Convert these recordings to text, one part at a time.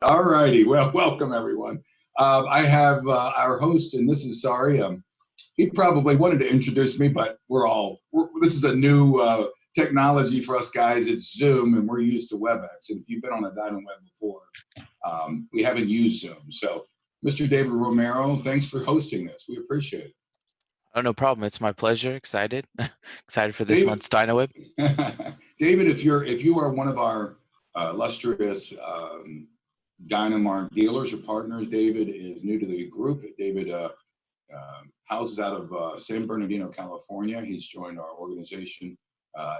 All righty. Well, welcome everyone. I have our host, and this is sorry. He probably wanted to introduce me, but this is a new technology for us guys. It's Zoom, and we're used to WebEx. And if you've been on a Dynaweb before, we haven't used Zoom. So, Mr. David Romero, thanks for hosting this. We appreciate it. Oh, no problem. It's my pleasure. Excited, excited for this month's Dynaweb. David, if you are one of our illustrious Dynamark dealers or partners, David is new to the group. David houses out of San Bernardino, California. He's joined our organization,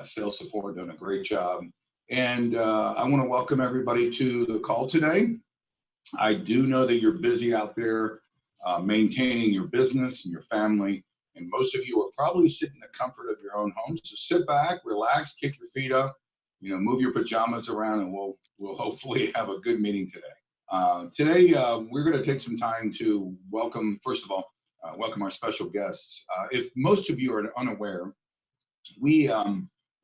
sales support, done a great job. And I want to welcome everybody to the call today. I do know that you're busy out there maintaining your business and your family. And most of you are probably sitting in the comfort of your own homes. So sit back, relax, kick your feet up, move your pajamas around, and we'll hopefully have a good meeting today. Today, we're going to take some time to welcome, first of all, welcome our special guests. If most of you are unaware, we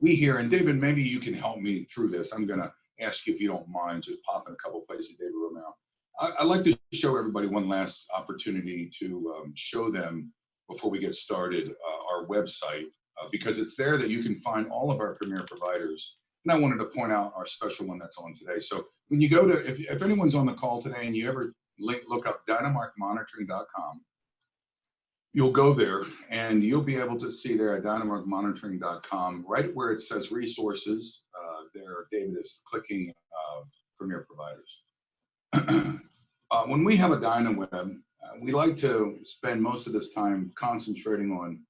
here, and David, maybe you can help me through this. I'm going to ask you if you don't mind just popping a couple places, David Romero. I'd like to show everybody one last opportunity to show them before we get started our website, because it's there that you can find all of our premier providers. And I wanted to point out our special one that's on today. So when you go to, if anyone's on the call today and you ever look up dynamarkmonitoring.com, you'll go there and you'll be able to see there at dynamarkmonitoring.com, right where it says resources, there David is clicking premier providers. When we have a Dynaweb, we like to spend most of this time concentrating on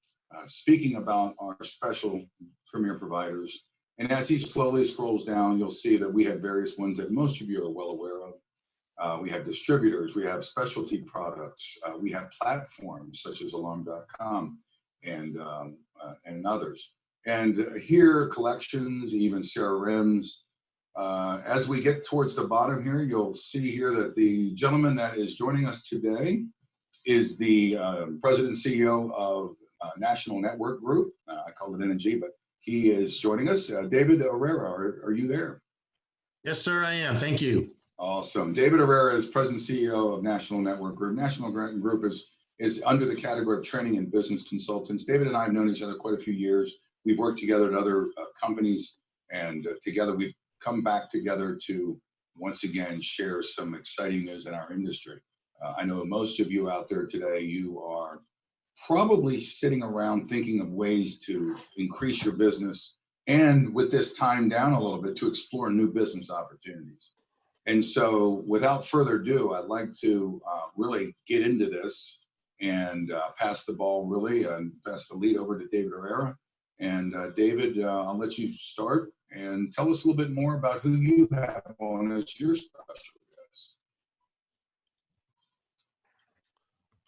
speaking about our special premier providers. And as he slowly scrolls down, you'll see that we have various ones that most of you are well aware of. We have distributors, we have specialty products, we have platforms such as alarm.com and others. And here, collections, even CRMs. As we get towards the bottom here, you'll see here that the gentleman that is joining us today is the president and CEO of National Network Group. I call it NNG, but he is joining us. David Herrera, are you there? Yes, sir, I am. Thank you. Awesome. David Herrera is president and CEO of National Network Group. National Network Group is under the category of training and business consultants. David and I have known each other quite a few years. We've worked together at other companies, and together we've come back together to once again share some exciting news in our industry. I know most of you out there today, you are probably sitting around thinking of ways to increase your business, and with this time down a little bit, to explore new business opportunities. And so without further ado, I'd like to really get into this and pass the ball really and pass the lead over to David Herrera. And David, I'll let you start and tell us a little bit more about who you have on as your special guest.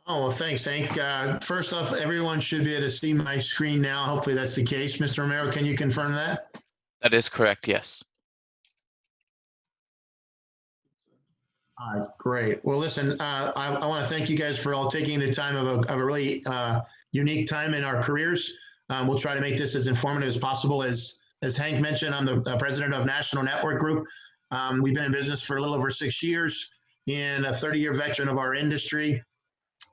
Oh, well, thanks, Hank. First off, everyone should be able to see my screen now. Hopefully that's the case. Mr. Romero, can you confirm that? That is correct, yes. All right, great. Well, listen, I want to thank you guys for all taking the time of a really unique time in our careers. We'll try to make this as informative as possible. As Hank mentioned, I'm the president of National Network Group. We've been in business for a little over 6 years and a 30-year veteran of our industry.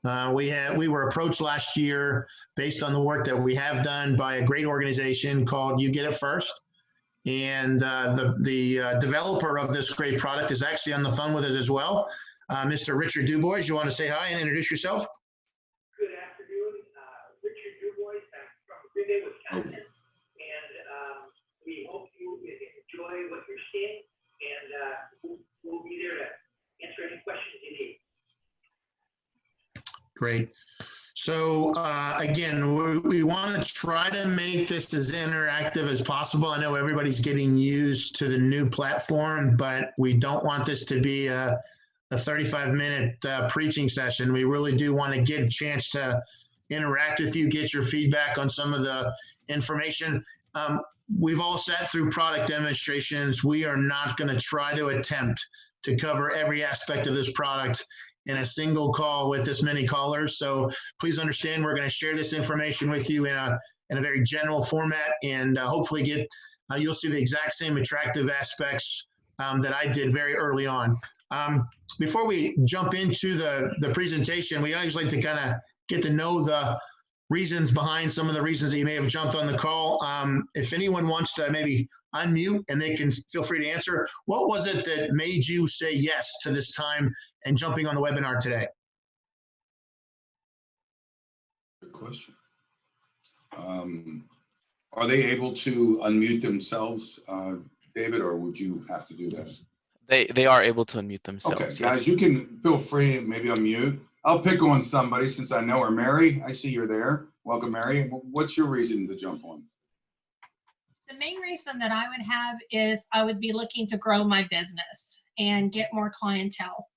We were approached last year based on the work that we have done by a great organization called You Get It First. And the developer of this great product is actually on the phone with us as well. Mr. Richard Dubois, you want to say hi and introduce yourself? Good afternoon, Richard Dubois from Green Bay, Wisconsin, and we hope you enjoy what you're seeing, and we'll be there to answer any questions you need. Great. So again, we want to try to make this as interactive as possible. I know everybody's getting used to the new platform, but we don't want this to be a 35-minute preaching session. We really do want to get a chance to interact with you, get your feedback on some of the information. We've all sat through product demonstrations. We are not going to try to attempt to cover every aspect of this product in a single call with this many callers. So please understand, we're going to share this information with you in a very general format, and hopefully you'll see the exact same attractive aspects that I did very early on. Before we jump into the presentation, we always like to kind of get to know the reasons behind some of the reasons that you may have jumped on the call. If anyone wants to maybe unmute and they can feel free to answer, what was it that made you say yes to this time and jumping on the webinar today? Good question. Are they able to unmute themselves, David, or would you have to do that? They are able to unmute themselves. Okay, yes. guys, you can feel free, maybe unmute. I'll pick on somebody since I know her. Mary, I see you're there. Welcome, Mary. What's your reason to jump on? The main reason that I would have is I would be looking to grow my business and get more clientele.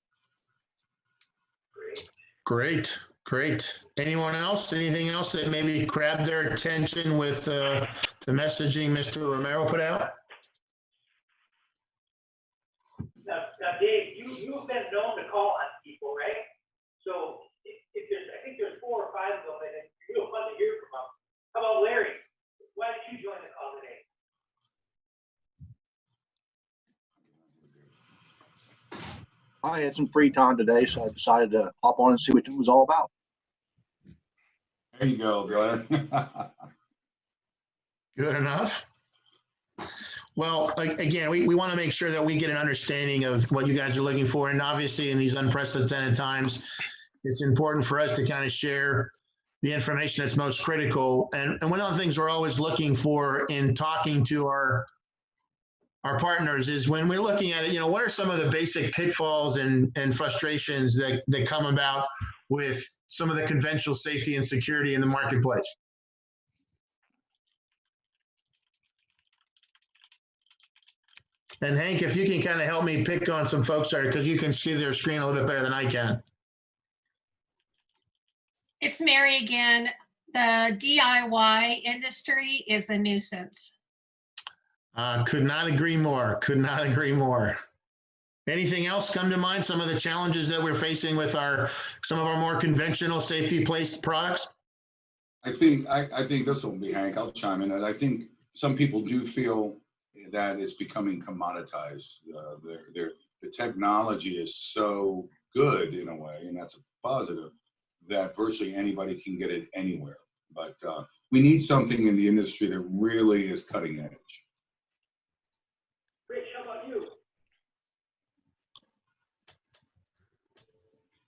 Great, great. Anyone else? Anything else that maybe grabbed their attention with the messaging Mr. Romero put out? Now, Dave, you've been known to call on people, right? So if there's, I think there's 4 or 5 of them, and it's real fun to hear from them. How about Larry? Why did you join the call today? I had some free time today, so I decided to hop on and see what it was all about. There you go, brother. Good enough. Well, again, we want to make sure that we get an understanding of what you guys are looking for. And obviously in these unprecedented times, it's important for us to kind of share the information that's most critical. And one of the things we're always looking for in talking to our partners is when we're looking at it, what are some of the basic pitfalls and frustrations that come about with some of the conventional safety and security in the marketplace? And Hank, if you can kind of help me pick on some folks there, because you can see their screen a little bit better than I can. It's Mary again. The DIY industry is a nuisance. Could not agree more. Could not agree more. Anything else come to mind? Some of the challenges that we're facing with some of our more conventional safety place products? I think this will be Hank. I'll chime in. And I think some people do feel that it's becoming commoditized. The technology is so good in a way, and that's a positive, that virtually anybody can get it anywhere. But we need something in the industry that really is cutting edge. Rich, how about you?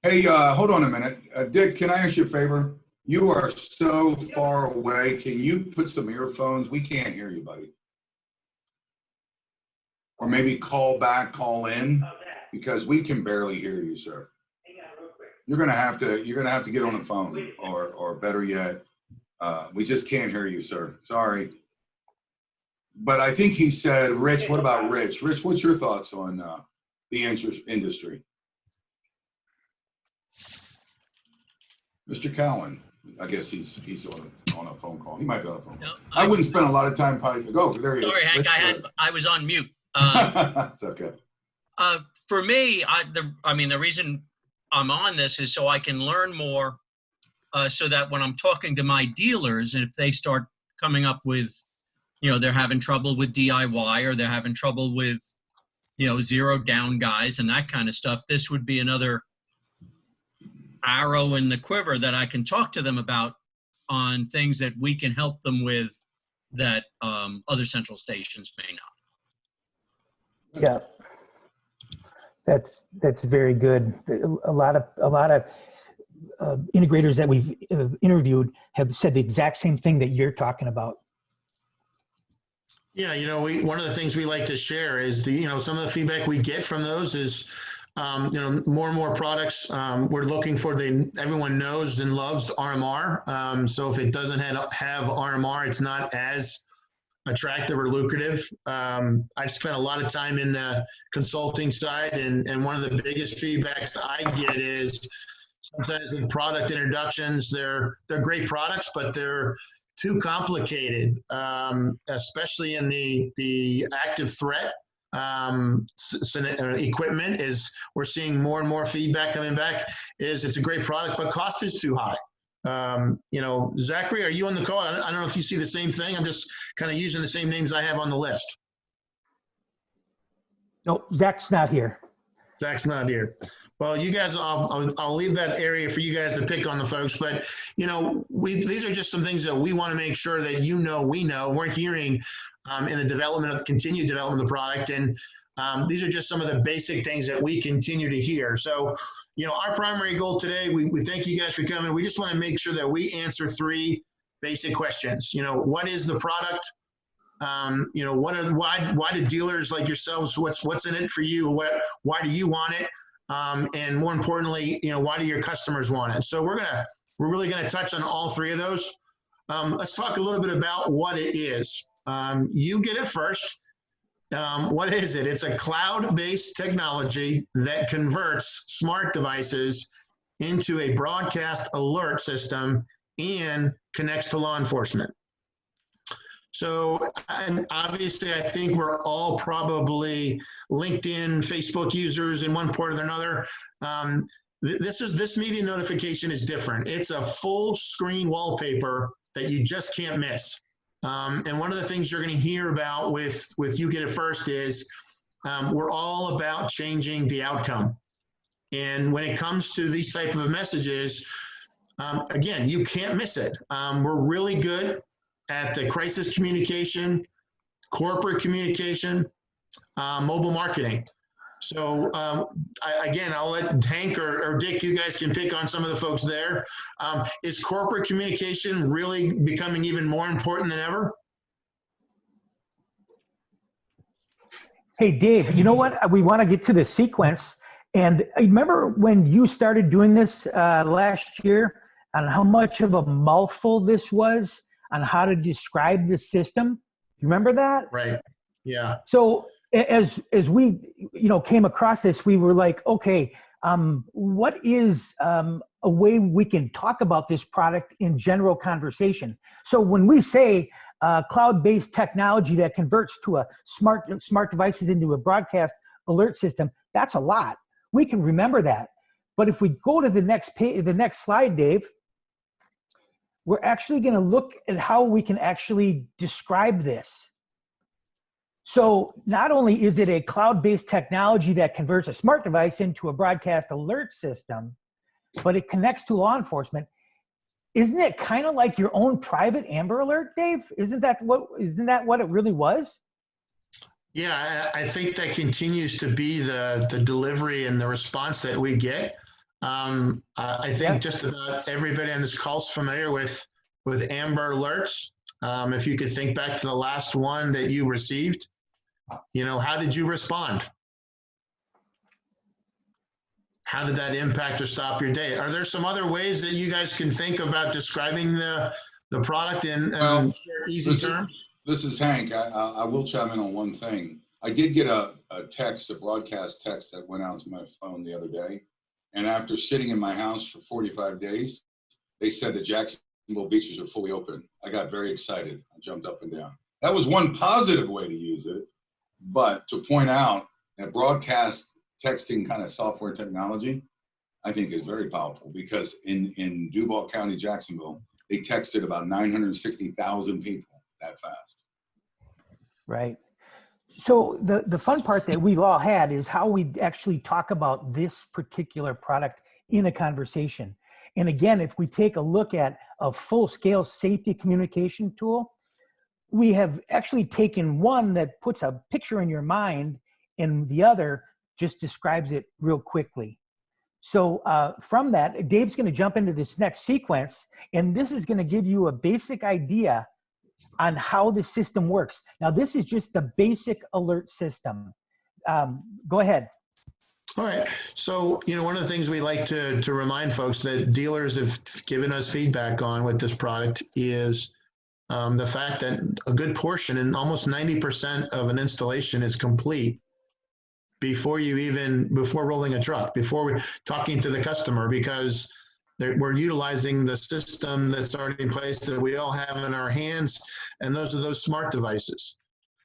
Hey, hold on a minute. Dick, can I ask you a favor? You are so far away. Can you put some earphones? We can't hear you, buddy. Or maybe call back, call in, because we can barely hear you, sir. Hang on real quick. You're gonna have to get on the phone, or better yet, we just can't hear you, sir. Sorry. But I think he said, Rich, what about Rich? Rich, what's your thoughts on the industry? Mr. Cowan, I guess he's on a phone call. He might be on a phone call. No, I wouldn't spend a lot of time probably. Go, there he is. Sorry, Hank, Rich, I was on mute. it's okay. For me, the reason I'm on this is so I can learn more, so that when I'm talking to my dealers, and if they start coming up with, they're having trouble with DIY, or they're having trouble with, zero down guys and that kind of stuff, this would be another arrow in the quiver that I can talk to them about on things that we can help them with that other central stations may not. Yeah, that's very good. A lot of integrators that we've interviewed have said the exact same thing that you're talking about. Yeah, one of the things we like to share is some of the feedback we get from those is, more and more products. We're looking for everyone knows and loves RMR. So if it doesn't have RMR, it's not as attractive or lucrative. I've spent a lot of time in the consulting side, and one of the biggest feedbacks I get is sometimes with product introductions, they're great products, but they're too complicated, especially in the active threat equipment. Is we're seeing more and more feedback coming back is it's a great product, but cost is too high. Zachary, are you on the call? I don't know if you see the same thing. I'm just kind of using the same names I have on the list. No, Zach's not here. Zach's not here. Well, you guys, I'll leave that area for you guys to pick on the folks, but you know, these are just some things that we want to make sure that we know we're hearing in the continued development of the product, and these are just some of the basic things that we continue to hear. So, you know, our primary goal today, we thank you guys for coming. We just want to make sure that we answer 3 basic questions. You know, what is the product? You know, why do dealers like yourselves, what's in it for you? Why do you want it? And more importantly, you know, why do your customers want it? So we're really gonna touch on all 3 of those. Let's talk a little bit about what it is. You get it first. What is it? It's a cloud-based technology that converts smart devices into a broadcast alert system and connects to law enforcement. So, and obviously, I think we're all probably LinkedIn, Facebook users in one part or another. This media notification is different. It's a full screen wallpaper that you just can't miss. And one of the things you're going to hear about with You Get It First is we're all about changing the outcome. And when it comes to these type of messages, again, you can't miss it. We're really good at the crisis communication, corporate communication, mobile marketing. So again, I'll let Hank or Dick, you guys can pick on some of the folks there. Is corporate communication really becoming even more important than ever? Hey, Dave, you know what? We want to get to the sequence. And I remember when you started doing this last year, and how much of a mouthful this was on how to describe the system. You remember that? Right. Yeah. So as we, you know, came across this, we were like, okay, what is a way we can talk about this product in general conversation? So when we say cloud-based technology that converts to a smart devices into a broadcast alert system, that's a lot. We can remember that. But if we go to the next page, the next slide, Dave, we're actually going to look at how we can actually describe this. So not only is it a cloud-based technology that converts a smart device into a broadcast alert system, but it connects to law enforcement. Isn't it kind of like your own private Amber Alert, Dave? Isn't that what it really was? Yeah, I think that continues to be the delivery and the response that we get. I think just about everybody on this call is familiar with Amber Alerts. If you could think back to the last one that you received, you know, how did you respond? How did that impact or stop your day? Are there some other ways that you guys can think about describing the product in easy terms? This is Hank. I will chime in on one thing. I did get a broadcast text that went out to my phone the other day. And after sitting in my house for 45 days, they said the Jacksonville beaches are fully open. I got very excited. I jumped up and down. That was one positive way to use it. But to point out that broadcast texting kind of software technology, I think is very powerful, because in Duval County, Jacksonville, they texted about 960,000 people that fast. Right. So the fun part that we've all had is how we actually talk about this particular product in a conversation. And again, if we take a look at a full-scale safety communication tool, we have actually taken one that puts a picture in your mind, and the other just describes it real quickly. So from that, Dave's going to jump into this next sequence, and this is going to give you a basic idea on how the system works. Now, this is just the basic alert system. Go ahead. All right. So, you know, one of the things we like to remind folks that dealers have given us feedback on with this product is the fact that a good portion, and almost 90% of an installation, is complete before rolling a truck, before we're talking to the customer, because we're utilizing the system that's already in place that we all have in our hands, and those are those smart devices.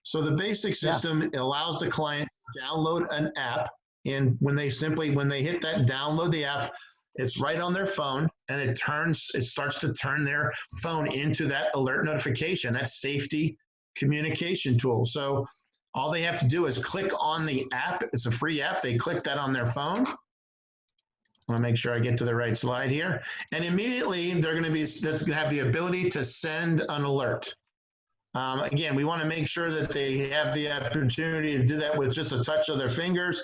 So the basic system allows the client to download an app, and when they hit that download the app, it's right on their phone, and it starts to turn their phone into that alert notification, that safety communication tool. So All they have to do is click on the app. It's a free app. They click that on their phone. I want to make sure I get to the right slide here. And immediately that's going to have the ability to send an alert. Again, we want to make sure that they have the opportunity to do that with just a touch of their fingers.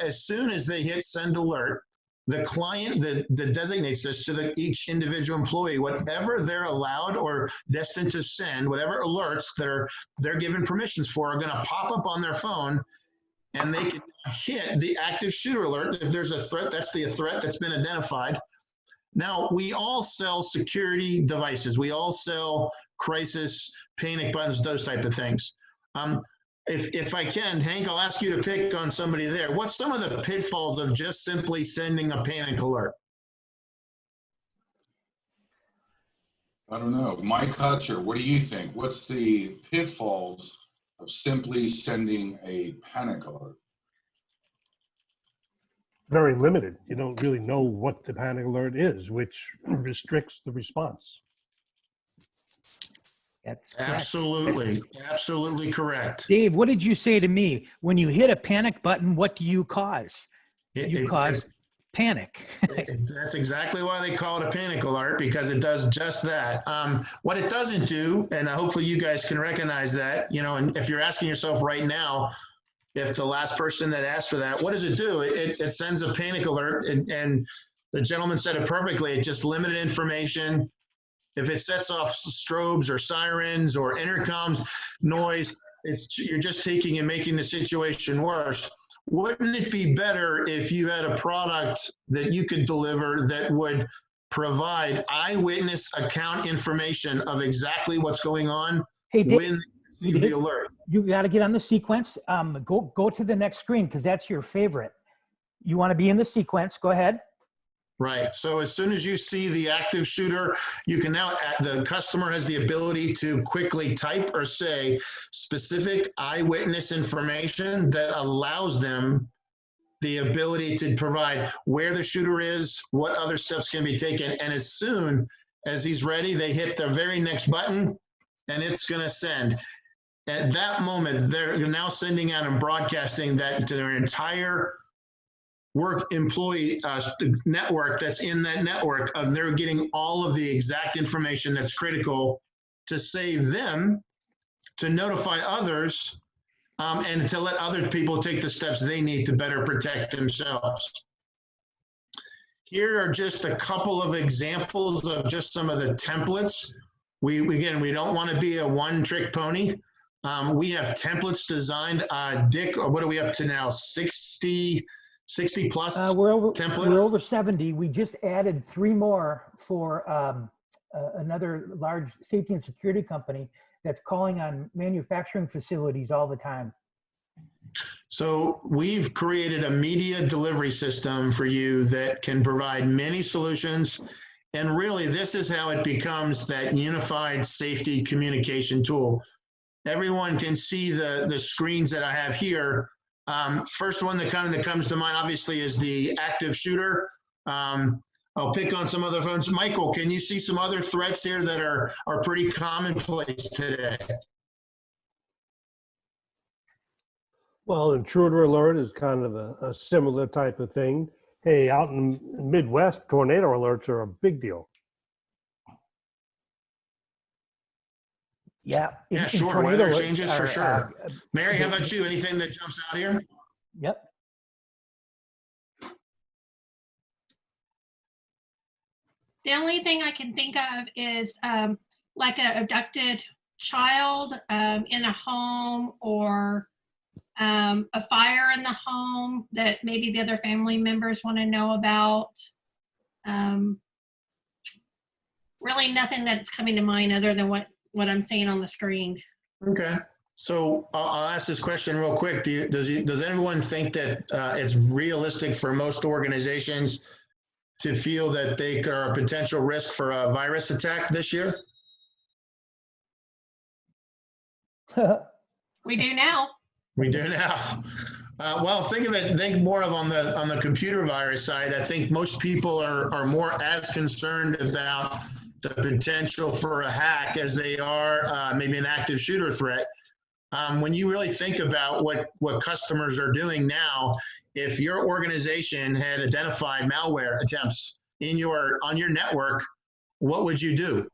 As soon as they hit send alert, the client that designates this to each individual employee, whatever they're allowed or destined to send, whatever alerts they're given permissions for are going to pop up on their phone, and they can hit the active shooter alert. If there's a threat, that's the threat that's been identified. Now, we all sell security devices. We all sell crisis, panic buttons, those type of things. If I can, Hank, I'll ask you to pick on somebody there. What's some of the pitfalls of just simply sending a panic alert? I don't know. Mike Hutcher, what do you think? What's the pitfalls of simply sending a panic alert? Very limited. You don't really know what the panic alert is, which restricts the response. That's correct. Absolutely correct. Dave, what did you say to me? When you hit a panic button, what do you cause? You cause panic. That's exactly why they call it a panic alert, because it does just that. What it doesn't do, and hopefully you guys can recognize that, and if you're asking yourself right now, if the last person that asked for that, what does it do? It sends a panic alert, and the gentleman said it perfectly. It just limited information. If it sets off strobes or sirens or intercoms noise, you're just taking and making the situation worse. Wouldn't it be better if you had a product that you could deliver that would provide eyewitness account information of exactly what's going on when you receive the alert? You got to get on the sequence. Go to the next screen, because that's your favorite. You want to be in the sequence. Go ahead. Right. So as soon as you see the active shooter, you can now, the customer has the ability to quickly type or say specific eyewitness information that allows them the ability to provide where the shooter is, what other steps can be taken. And as soon as he's ready, they hit the very next button and it's going to send. At that moment, they're now sending out and broadcasting that to their entire work employee network that's in that network, of they're getting all of the exact information that's critical to save them, to notify others, and to let other people take the steps they need to better protect themselves. Here are just a couple of examples of just some of the templates. We don't want to be a one-trick pony. We have templates designed. Dick, what are we up to now? 60 plus we're over templates? We're over 70. We just added 3 more for another large safety and security company that's calling on manufacturing facilities all the time. So we've created a media delivery system for you that can provide many solutions. And really, this is how it becomes that unified safety communication tool. Everyone can see the screens that I have here. First one that comes to mind, obviously, is the active shooter. I'll pick on some other phones. Michael, can you see some other threats here that are pretty commonplace today? Well, intruder alert is kind of a similar type of thing. Hey, out in the Midwest, tornado alerts are a big deal. Yeah. Sure. Weather changes for sure. Mary, how about you? Anything that jumps out here? Yep. The only thing I can think of is like an abducted child in a home, or a fire in the home that maybe the other family members want to know about. Really nothing that's coming to mind other than what I'm seeing on the screen. Okay. So I'll ask this question real quick. Does anyone think that it's realistic for most organizations to feel that they are a potential risk for a virus attack this year? We do now. We do now. Well, think more of on the computer virus side. I think most people are more as concerned about the potential for a hack as they are maybe an active shooter threat. When you really think about what customers are doing now, if your organization had identified malware attempts on your network, what would you do?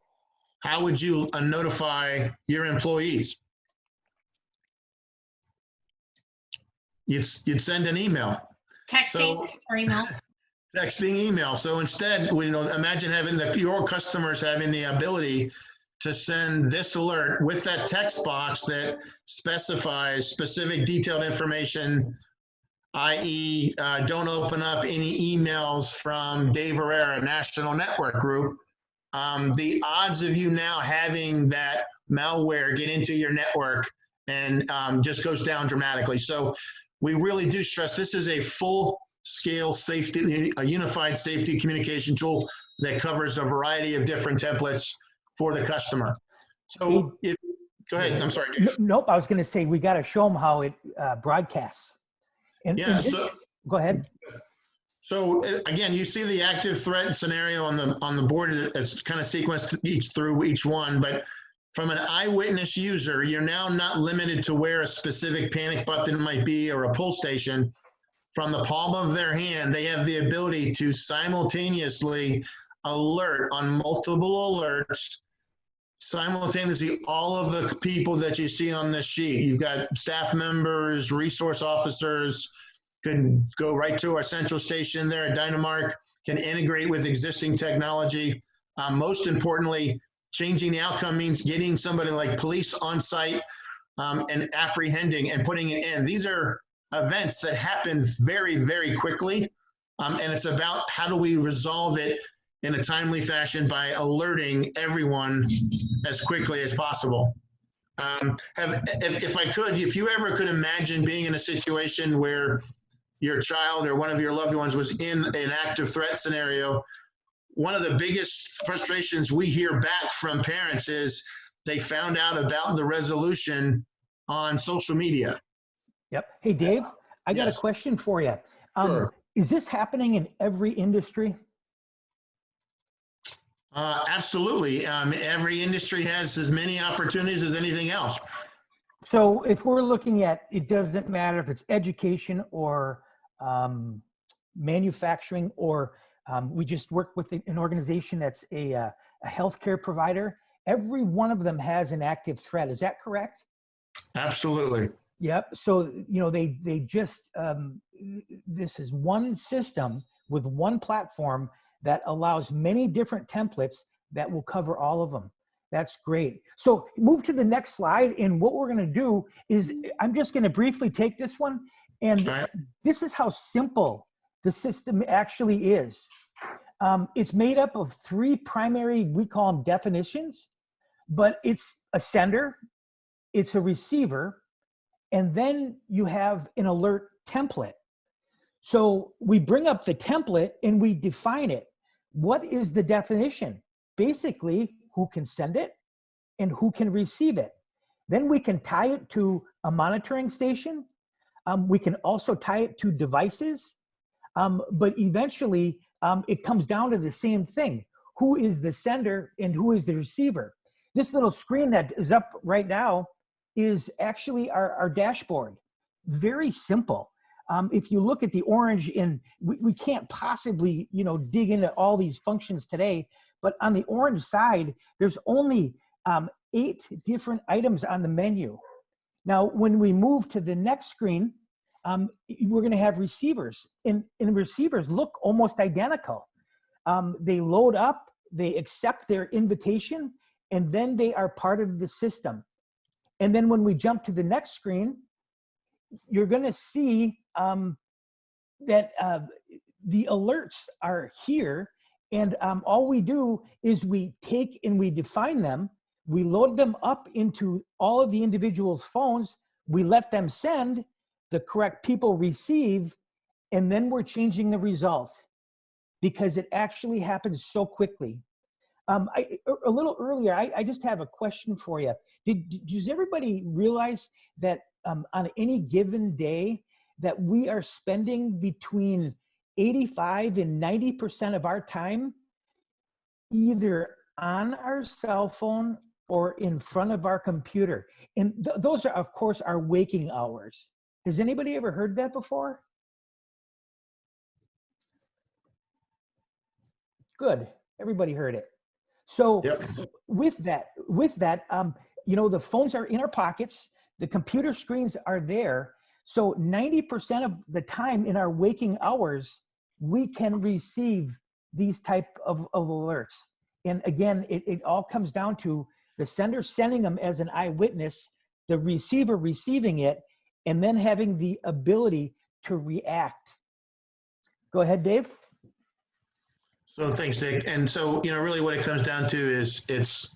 How would you notify your employees? You'd send an email. Texting or email. Texting, email. So instead, imagine having your customers having the ability to send this alert with that text box that specifies specific detailed information, i.e., don't open up any emails from Dave Herrera, National Network Group. The odds of you now having that malware get into your network and just goes down dramatically. So we really do stress this is a full-scale safety, a unified safety communication tool that covers a variety of different templates for the customer. So go ahead, I'm sorry. Nope, I was going to say we got to show them how it broadcasts. Go ahead. So again, you see the active threat scenario on the board as kind of sequenced through each one, but from an eyewitness user, you're now not limited to where a specific panic button might be or a pull station. From the palm of their hand, they have the ability to simultaneously alert on multiple alerts, simultaneously all of the people that you see on this sheet. You've got staff members, resource officers, can go right to our central station there at Dynaweb, can integrate with existing technology. Most importantly, changing the outcome means getting somebody like police on site and apprehending and putting it in. These are events that happen very, very quickly. And it's about how do we resolve it in a timely fashion by alerting everyone as quickly as possible. If you ever could imagine being in a situation where your child or one of your loved ones was in an active threat scenario, one of the biggest frustrations we hear back from parents is they found out about the resolution on social media. Yep. Hey, Dave, I got a question for you. Sure. Is this happening in every industry? Absolutely. Every industry has as many opportunities as anything else. So if we're looking at, it doesn't matter if it's education or manufacturing, or we just work with an organization that's a healthcare provider. Every one of them has an active threat. Is that correct? Absolutely. Yep. So, they just, this is one system with one platform that allows many different templates that will cover all of them. That's great. So move to the next slide. And what we're going to do is I'm just going to briefly take this one. And this is how simple the system actually is. It's made up of three primary, we call them definitions, but it's a sender, it's a receiver, and then you have an alert template. So we bring up the template and we define it. What is the definition? Basically, who can send it and who can receive it. Then we can tie it to a monitoring station. We can also tie it to devices, but eventually it comes down to the same thing. Who is the sender and who is the receiver? This little screen that is up right now is actually our dashboard. Very simple. If you look at the orange, and we can't possibly, dig into all these functions today, but on the orange side, there's only 8 different items on the menu. Now, when we move to the next screen, we're going to have receivers, and receivers look almost identical. They load up, they accept their invitation, and then they are part of the system. And then when we jump to the next screen, you're going to see that the alerts are here, and all we do is we take and we define them. We load them up into all of the individuals' phones. We let them send, the correct people receive, and then we're changing the result because it actually happens so quickly. A little earlier, I just have a question for you. Does everybody realize that on any given day that we are spending between 85 and 90% of our time either on our cell phone or in front of our computer. And those are, of course, our waking hours. Has anybody ever heard that before? Good. Everybody heard it. So Yep. with that, you know, the phones are in our pockets. The computer screens are there. So 90% of the time in our waking hours, we can receive these type of alerts. And again, it all comes down to the sender sending them as an eyewitness, the receiver receiving it, and then having the ability to react. Go ahead, Dave. So thanks, Dick. And so, you know, really what it comes down to is it's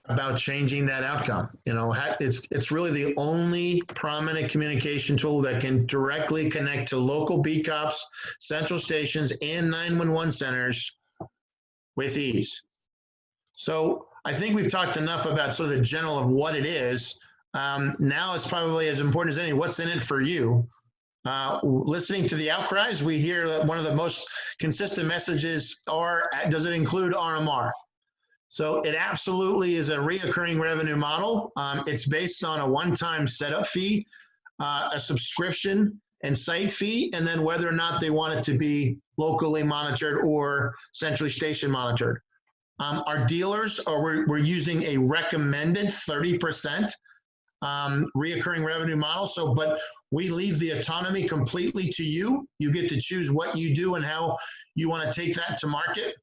about changing that outcome. You know, it's really the only prominent communication tool that can directly connect to local beat cops, central stations, and 911 centers with ease. So I think we've talked enough about sort of the general of what it is. Now it's probably as important as any, what's in it for you. Listening to the outcries, we hear that one of the most consistent messages are, does it include RMR? So it absolutely is a reoccurring revenue model. It's based on a one-time setup fee, a subscription and site fee, and then whether or not they want it to be locally monitored or centrally station monitored. Our dealers we're using a recommended 30% reoccurring revenue model. So, but we leave the autonomy completely to you. You get to choose what you do and how you want to take that to market.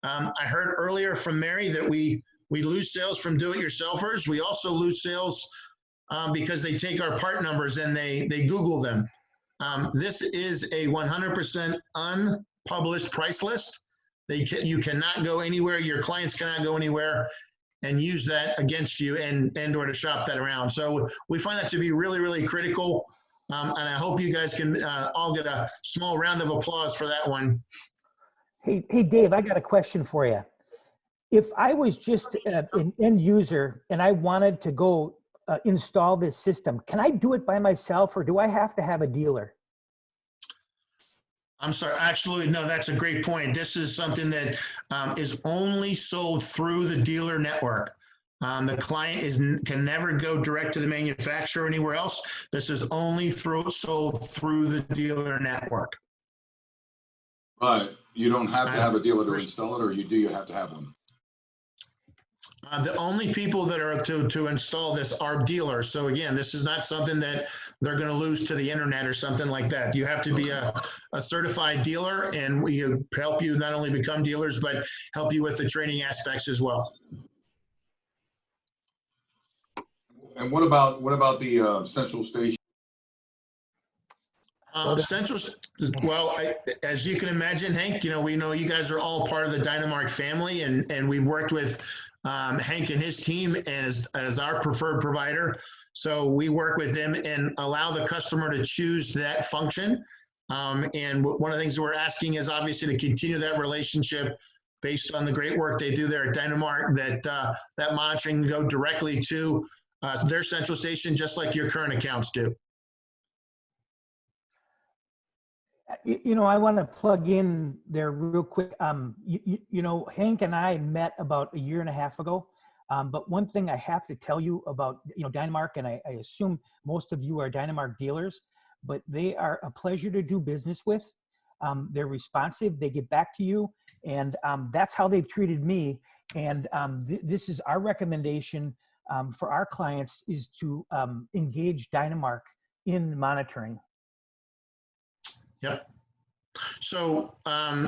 I heard earlier from Mary that we lose sales from do-it-yourselfers. We also lose sales because they take our part numbers and they Google them. This is a 100% unpublished price list. You cannot go anywhere. Your clients cannot go anywhere and use that against you and or to shop that around. So we find that to be really, really critical. And I hope you guys can all get a small round of applause for that one. Hey, Dave, I got a question for you. If I was just an end user and I wanted to go install this system, can I do it by myself or do I have to have a dealer? I'm sorry, absolutely, no, that's a great point. This is something that is only sold through the dealer network. The client can never go direct to the manufacturer or anywhere else. This is only sold through the dealer network. But you don't have to have a dealer to install it, or you have to have one? The only people that are to install this are dealers. So again, this is not something that they're going to lose to the internet or something like that. You have to be a certified dealer, and we help you not only become dealers, but help you with the training aspects as well. And what about the central station? As you can imagine, Hank, you know, we know you guys are all part of the Dynaweb family, and we've worked with Hank and his team as our preferred provider. So we work with them and allow the customer to choose that function. And one of the things that we're asking is obviously to continue that relationship based on the great work they do there at Dynaweb, that monitoring can go directly to their central station, just like your current accounts do. You know, I want to plug in there real quick. You know, Hank and I met about 1.5 years ago. But one thing I have to tell you about, you know, Dynaweb, and I assume most of you are Dynaweb dealers, but they are a pleasure to do business with. They're responsive, they get back to you, and that's how they've treated me. And this is our recommendation for our clients, is to engage Dynaweb in monitoring. Yep. So,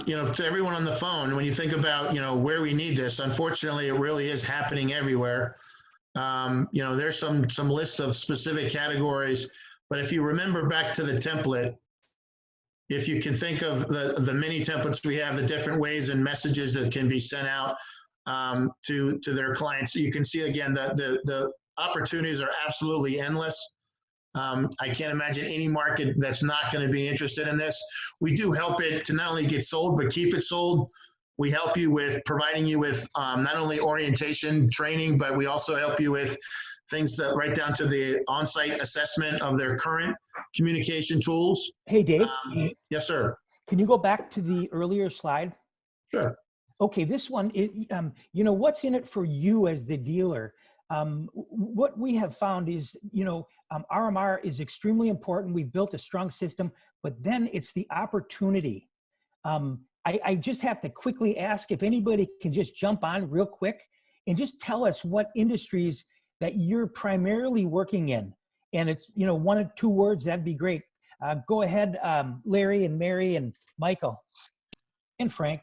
you know, to everyone on the phone, when you think about, you know, where we need this, unfortunately, it really is happening everywhere. You know, there's some lists of specific categories, but if you remember back to the template, if you can think of the many templates we have, the different ways and messages that can be sent out to their clients, you can see again that the opportunities are absolutely endless. I can't imagine any market that's not going to be interested in this. We do help it to not only get sold, but keep it sold. We help you with providing you with not only orientation training, but we also help you with things right down to the on-site assessment of their current communication tools. Hey, Dave. Yes, sir. Can you go back to the earlier slide? Sure. Okay, this one, you know, what's in it for you as the dealer? What we have found is, you know, RMR is extremely important. We've built a strong system, but then it's the opportunity. I just have to quickly ask if anybody can just jump on real quick and just tell us what industries that you're primarily working in. And it's, you know, 1 or 2 words, that'd be great. Go ahead, Larry and Mary and Michael and Frank.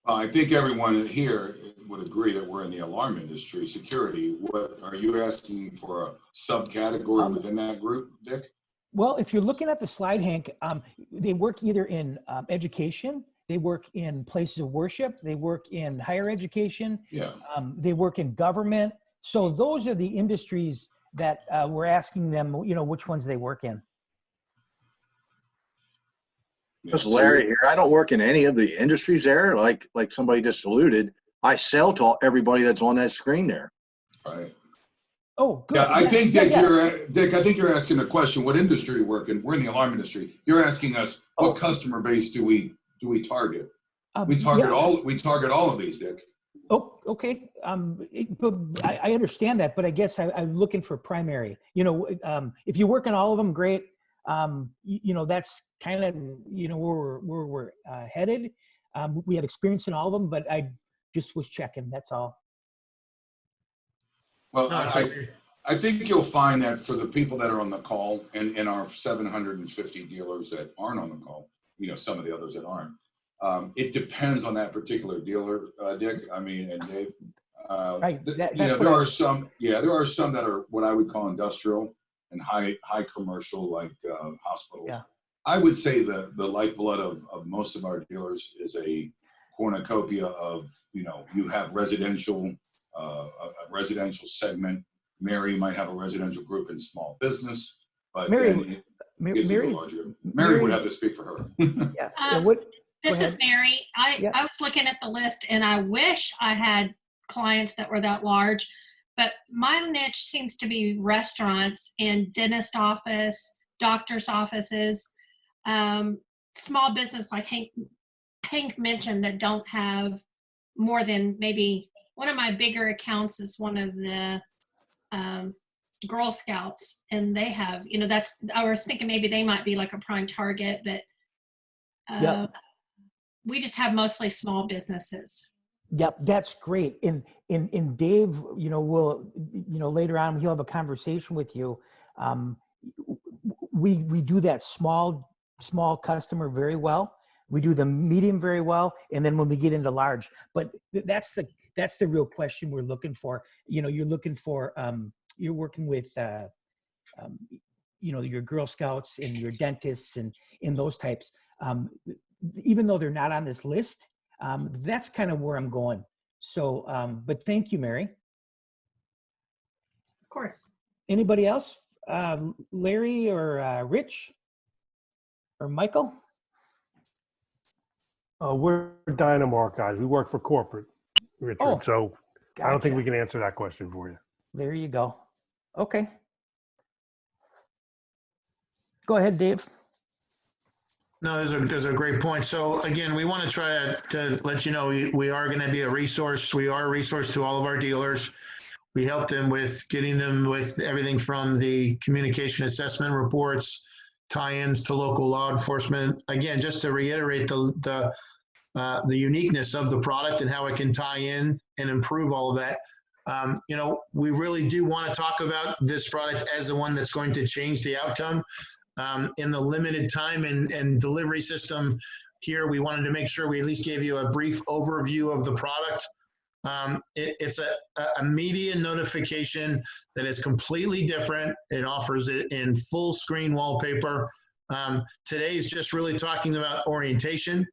I think everyone here would agree that we're in the alarm industry, security. What are you asking for a subcategory within that group, Dick? Well, if you're looking at the slide, Hank, they work either in education, they work in places of worship, they work in higher education, Yeah. They work in government. So those are the industries that we're asking them, you know, which ones they work in. This is Larry here. I don't work in any of the industries there, like somebody just alluded. I sell to everybody that's on that screen there. Right. Oh, good. Yeah, I think, Dick, yeah. Dick, I think you're asking the question, what industry you work in? We're in the alarm industry. You're asking us, what customer base do we target? We target all of these, Dick. Oh, okay. But I understand that, but I guess I'm looking for primary. You know, if you work on all of them, great. You know, that's kind of, you know, where we're headed. We have experience in all of them, but I just was checking. That's all. Well, I think you'll find that for the people that are on the call and our 750 dealers that aren't on the call, you know, some of the others that aren't, it depends on that particular dealer, Dick. I mean, and Dave, right. You know, there are some that are what I would call industrial and high commercial, like hospitals. Yeah. I would say the lifeblood of most of our dealers is a cornucopia of, you know, you have residential, a residential segment. Mary might have a residential group in small business, but Mary would have to speak for her. Yeah. This is Mary. I was looking at the list and I wish I had clients that were that large, but my niche seems to be restaurants and dentist office, doctor's offices, small business like Hank mentioned that don't have more than maybe one of my bigger accounts is one of the Girl Scouts, and they have, you know, that's, I was thinking maybe they might be like a prime target, but we just have mostly small businesses. Yep, that's great. And Dave, you know, will, you know, later on he'll have a conversation with you. We do that small customer very well. We do the medium very well, and then when we get into large, but that's the real question we're looking for. You know, you're looking for you're working with you know, your Girl Scouts and your dentists and those types. Even though they're not on this list, that's kind of where I'm going. So, but thank you, Mary. Of course. Anybody else? Larry or Rich or Michael? We're Dynaweb guys. We work for corporate, Richard. So gotcha. I don't think we can answer that question for you. There you go. Okay. Go ahead, Dave. No, those are great points. So again, we want to try to let you know we are going to be a resource. We are a resource to all of our dealers. We help them with getting them with everything from the communication assessment reports, tie-ins to local law enforcement. Again, just to reiterate the uniqueness of the product and how it can tie in and improve all of that. You know, we really do want to talk about this product as the one that's going to change the outcome. In the limited time and delivery system here, we wanted to make sure we at least gave you a brief overview of the product. It's a media notification that is completely different. It offers it in full screen wallpaper. Today is just really talking about orientation.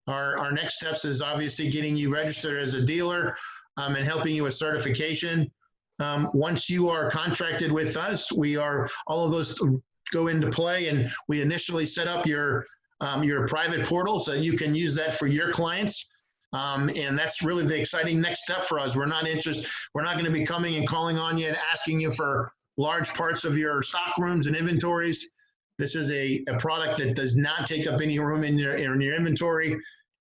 Our next steps is obviously getting you registered as a dealer and helping you with certification. Once you are contracted with us, all of those go into play, and we initially set up your private portal so you can use that for your clients. And that's really the exciting next step for us. We're not going to be coming and calling on you and asking you for large parts of your stock rooms and inventories. This is a product that does not take up any room in your inventory.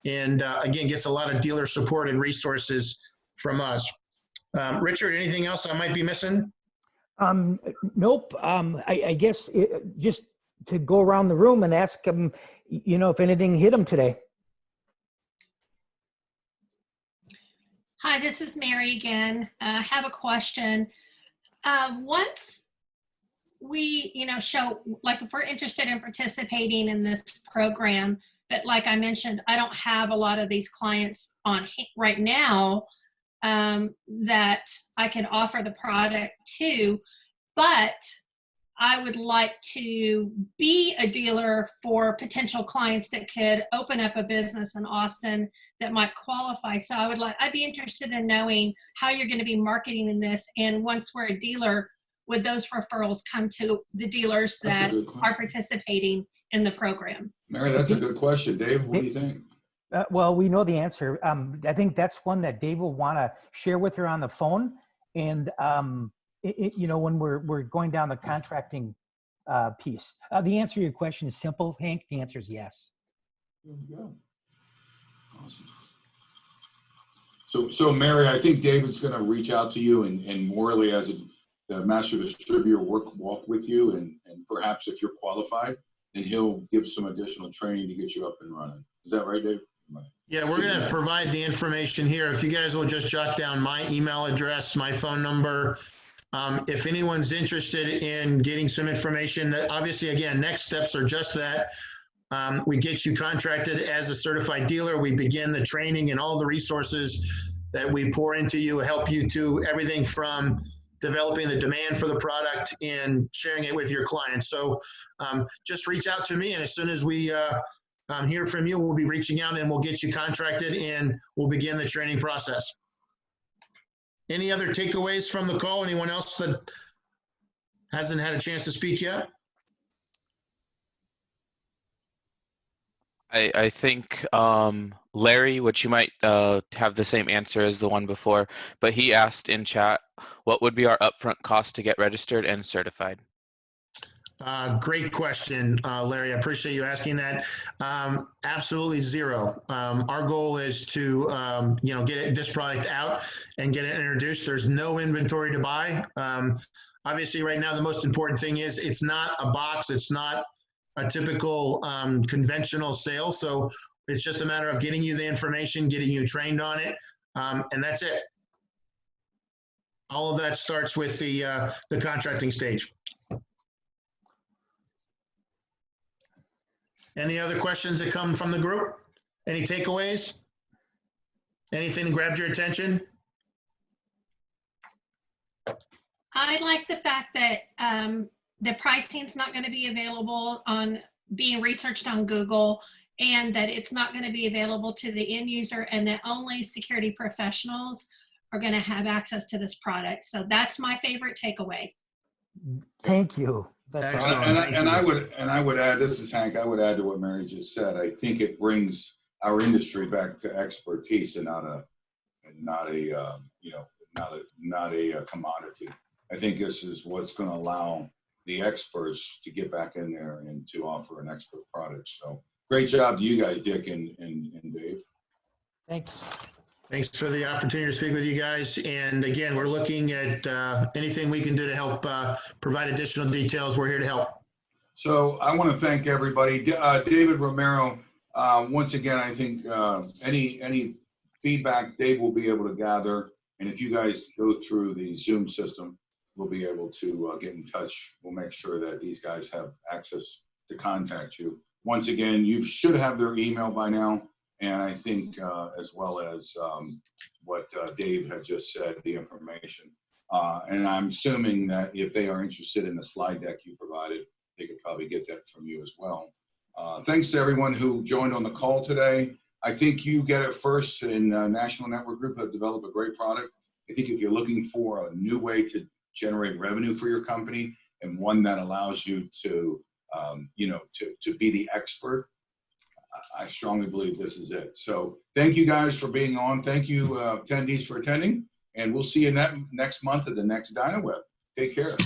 and again, gets a lot of dealer support and resources from us. Richard, anything else I might be missing? Nope. I guess just to go around the room and ask them, if anything hit them today. Hi, this is Mary again. I have a question. Once we, show, like if we're interested in participating in this program, but like I mentioned, I don't have a lot of these clients on right now that I can offer the product to, but I would like to be a dealer for potential clients that could open up a business in Austin that might qualify. So I'd be interested in knowing how you're going to be marketing in this. And once we're a dealer, would those referrals come to the dealers that are participating in the program? Mary, that's a good question. Dave, what do you think? Well, we know the answer. I think that's one that Dave will want to share with her on the phone. And, when we're going down the contracting piece. The answer to your question is simple, Hank. The answer is yes. There you go. Awesome. So Mary, I think David's going to reach out to you and Morley as a master distributor walk with you, and perhaps if you're qualified, then he'll give some additional training to get you up and running. Is that right, Dave? Yeah, we're going to provide the information here. If you guys will just jot down my email address, my phone number. If anyone's interested in getting some information, obviously, again, next steps are just that. We get you contracted as a certified dealer. We begin the training and all the resources that we pour into you, help you to everything from developing the demand for the product and sharing it with your clients. So just reach out to me, and as soon as we hear from you, we'll be reaching out and we'll get you contracted and we'll begin the training process. Any other takeaways from the call? Anyone else that hasn't had a chance to speak yet? I think Larry, which you might have the same answer as the one before, but he asked in chat, what would be our upfront cost to get registered and certified? Great question, Larry. I appreciate you asking that. Absolutely zero. Our goal is to, get this product out and get it introduced. There's no inventory to buy. Obviously, right now, the most important thing is it's not a box. It's not a typical conventional sale. So it's just a matter of getting you the information, getting you trained on it, and that's it. All of that starts with the contracting stage. Any other questions that come from the group? Any takeaways? Anything that grabbed your attention? I like the fact that the pricing is not going to be available on being researched on Google, and that it's not going to be available to the end user, and that only security professionals are going to have access to this product. So that's my favorite takeaway. Thank you. That's Excellent. awesome. And I would add, this is Hank, I would add to what Mary just said. I think it brings our industry back to expertise and not a commodity. I think this is what's going to allow the experts to get back in there and to offer an expert product. So great job to you guys, Dick and Dave. Thanks. Thanks for the opportunity to speak with you guys. And again, we're looking at anything we can do to help provide additional details. We're here to help. So I want to thank everybody. David Romero, once again, I think any feedback Dave will be able to gather. And if you guys go through the Zoom system, we'll be able to get in touch. We'll make sure that these guys have access to contact you. Once again, you should have their email by now. And I think as well as what Dave had just said, the information. And I'm assuming that if they are interested in the slide deck you provided, they could probably get that from you as well. Thanks to everyone who joined on the call today. I think you get it first in National Network Group have developed a great product. I think if you're looking for a new way to generate revenue for your company and one that allows you to, to be the expert, I strongly believe this is it. So thank you guys for being on. Thank you attendees for attending, and we'll see you next month at the next Dynaweb. Take care.